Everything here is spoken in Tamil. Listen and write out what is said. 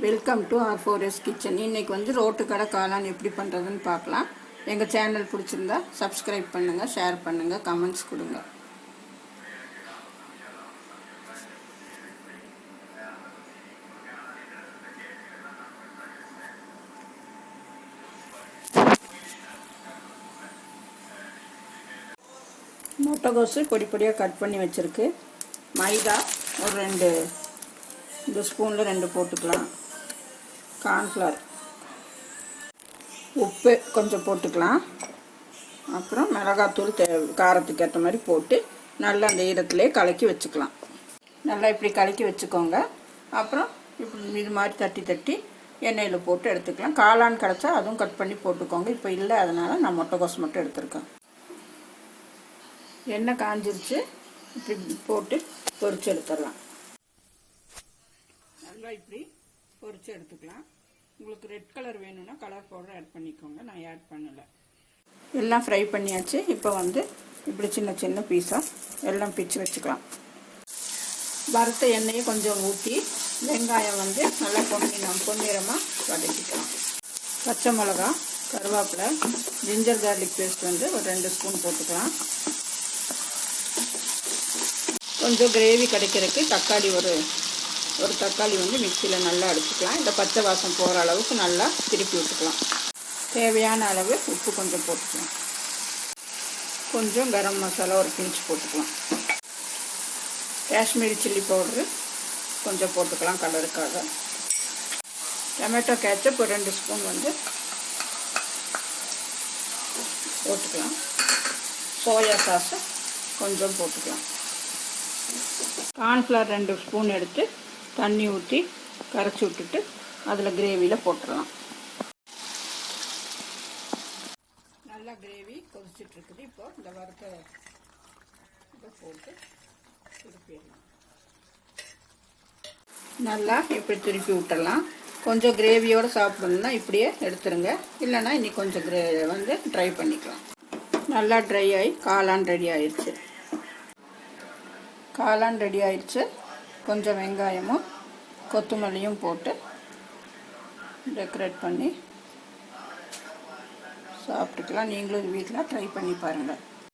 Welcome to R4S kitchen. இன்றைக்கி வந்து ரோட்டு கடை காளான் எப்படி பண்ணுறதுன்னு பார்க்கலாம். எங்கள் சேனல் பிடிச்சிருந்தா சப்ஸ்கிரைப் பண்ணுங்கள், ஷேர் பண்ணுங்கள், கமெண்ட்ஸ் கொடுங்க. முட்டைகோசு பொடி பொடியாக கட் பண்ணி வச்சுருக்கு. மைதா ஒரு 2 இந்த ஸ்பூனில் 2 போட்டுக்கலாம். கார்ன்ஃப்ளவர், உப்பு கொஞ்சம் போட்டுக்கலாம். அப்புறம் மிளகாத்தூள் காரத்துக்கு ஏற்ற மாதிரி போட்டு நல்லா அந்த ஈரத்துலேயே கலக்கி வச்சுக்கலாம். நல்லா இப்படி கலக்கி வச்சுக்கோங்க. அப்புறம் இப்படி இது மாதிரி தட்டி தட்டி எண்ணெயில் போட்டு எடுத்துக்கலாம். காளான் கிடச்சா அதுவும் கட் பண்ணி போட்டுக்கோங்க. இப்போ இல்லை, அதனால் நான் முட்டைகோசு மட்டும் எடுத்துருக்கேன். எண்ணெய் காஞ்சிருச்சு. இப்படி போட்டு பொரிச்சு எடுத்துடலாம். நல்லா இப்படி பொரிச்சு எடுத்துக்கலாம். உங்களுக்கு ரெட் கலர் வேணும்னா கலர் பவுடர் ஆட் பண்ணிக்கோங்க. நான் ஆட் பண்ணலை. எல்லாம் ஃப்ரை பண்ணியாச்சு. இப்போ வந்து இப்படி சின்ன சின்ன பீஸாக எல்லாம் பிச்சு வச்சுக்கலாம். வறுத்த எண்ணெயை கொஞ்சம் ஊற்றி வெங்காயம் வந்து நல்லா பொன்னிறமாக வதக்கிக்கலாம். பச்சை மிளகா, கருவேப்பிலை, ஜிஞ்சர் கார்லிக் பேஸ்ட் வந்து ஒரு 2 ஸ்பூன் போட்டுக்கலாம். கொஞ்சம் கிரேவி கிடைக்கிறதுக்கு தக்காளி ஒரு தக்காளி வந்து மிக்சியில் நல்லா அடிச்சுக்கலாம். இந்த பச்சை வாசம் போகிற அளவுக்கு நல்லா திருப்பி விட்டுக்கலாம். தேவையான அளவு உப்பு கொஞ்சம் போட்டுக்கலாம். கொஞ்சம் கரம் மசாலா ஒரு பிஞ்ச் போட்டுக்கலாம். காஷ்மீரி சில்லி பவுட்ரு கொஞ்சம் போட்டுக்கலாம் கலருக்காக. டொமேட்டோ கேட்சப் ஒரு 2 ஸ்பூன் வந்து போட்டுக்கலாம். சோயா சாஸை கொஞ்சம் போட்டுக்கலாம். கார்ன்ஃப்ளவர் 2 ஸ்பூன் எடுத்து தண்ணி ஊற்றி கரைச்சி விட்டுட்டு அதில் கிரேவியில் போட்டுடலாம். நல்லா கிரேவி கொதிச்சிட்ருக்குது. இப்போது இந்த வறுத்த இதை போட்டு திருப்பிடலாம். நல்லா இப்படி திருப்பி விட்டுடலாம். கொஞ்சம் கிரேவியோடு சாப்பிடணுன்னா இப்படியே எடுத்துருங்க. இல்லைன்னா இன்னைக்கு கொஞ்சம் வந்து ட்ரை பண்ணிக்கலாம். நல்லா ட்ரை ஆகி காளான் ரெடி ஆயிடுச்சு. காளான் ரெடி ஆயிடுச்சு. கொஞ்சம் வெங்காயமும் கொத்தமல்லியும் போட்டு டெக்கரேட் பண்ணி சாப்பிட்டுக்கலாம். நீங்களும் வீட்டில் ட்ரை பண்ணி பாருங்கள்.